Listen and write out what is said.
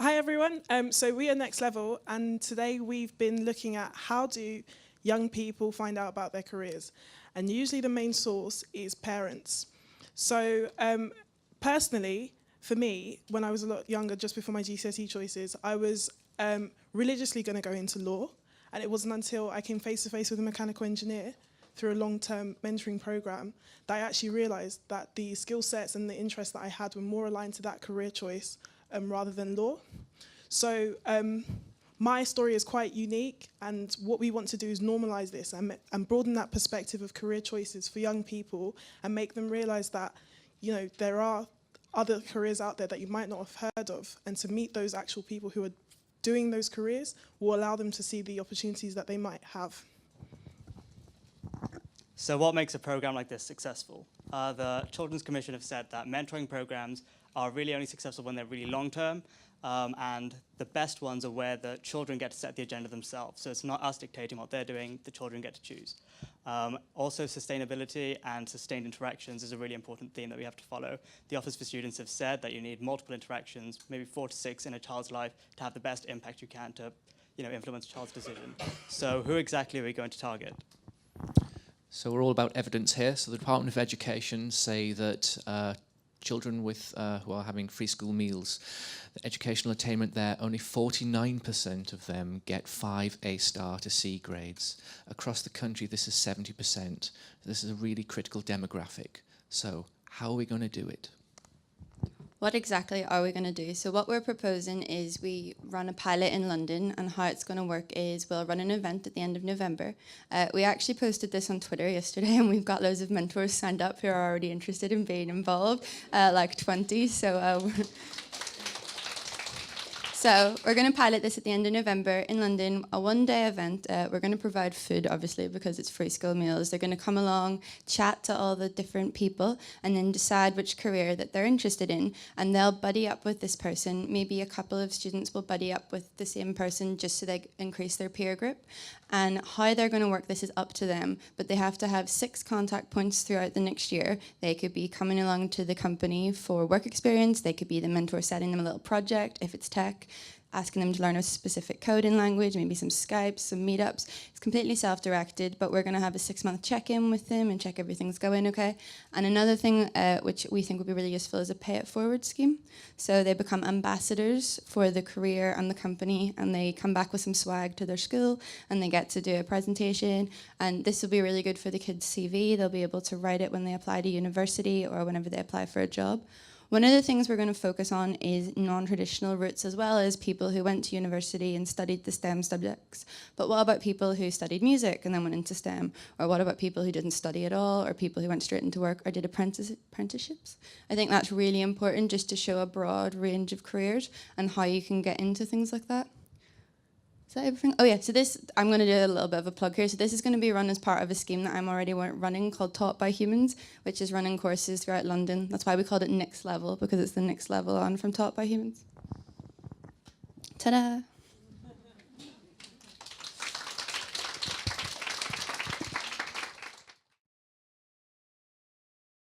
Hi everyone, so we are Next Level, and today we've been looking at how do young people find out about their careers, and usually the main source is parents. So personally, for me, when I was a lot younger, just before my GCSE choices, I was religiously going to go into law, and it wasn't until I came face to face with a mechanical engineer through a long-term mentoring program that I actually realised that the skill sets and the interests that I had were more aligned to that career choice rather than law. So my story is quite unique, and what we want to do is normalise this and broaden that perspective of career choices for young people and make them realise that, you know, there are other careers out there that you might not have heard of, and to meet those actual people who are doing those careers will allow them to see the opportunities that they might have. So what makes a program like this successful? The Children's Commission have said that mentoring programs are really only successful when they're really long-term, and the best ones are where the children get to set the agenda themselves. So it's not us dictating what they're doing, the children get to choose. Also, sustainability and sustained interactions is a really important theme that we have to follow. The Office for Students have said that you need multiple interactions, maybe 4 to 6 in a child's life, to have the best impact you can to, influence a child's decision. So who exactly are we going to target? So we're all about evidence here. So the Department of Education say that children who are having free school meals, the educational attainment there, only 49% of them get 5 A-star to C grades. Across the country, this is 70%. This is a really critical demographic. So how are we going to do it? What exactly are we going to do? So what we're proposing is we run a pilot in London, and how it's going to work is we'll run an event at the end of November. We actually posted this on Twitter yesterday, and we've got loads of mentors signed up who are already interested in being involved, like 20. So we're going to pilot this at the end of November in London, a one-day event. We're going to provide food, obviously, because it's free school meals. They're going to come along, chat to all the different people, and then decide which career that they're interested in. And they'll buddy up with this person. Maybe a couple of students will buddy up with the same person just so they increase their peer group. And how they're going to work this is up to them, but they have to have 6 contact points throughout the next year. They could be coming along to the company for work experience. They could be the mentor setting them a little project, if it's tech, asking them to learn a specific coding language, maybe some Skypes, some meetups. It's completely self-directed, but we're going to have a 6-month check-in with them and check everything's going okay. And another thing which we think would be really useful is a pay-it-forward scheme. So they become ambassadors for the career and the company, and they come back with some swag to their school, and they get to do a presentation. And this will be really good for the kids' CV. They'll be able to write it when they apply to university or whenever they apply for a job. One of the things we're going to focus on is non-traditional routes, as well as people who went to university and studied the STEM subjects. But what about people who studied music and then went into STEM? Or what about people who didn't study at all, or people who went straight into work or did apprenticeships? I think that's really important, just to show a broad range of careers and how you can get into things like that. Is that everything? Oh yeah, so this, I'm going to do a little bit of a plug here. So this is going to be run as part of a scheme that I'm already running called Taught by Humans, which is running courses throughout London. That's why we called it Next Level, because it's the next level on from Taught by Humans. Ta-da!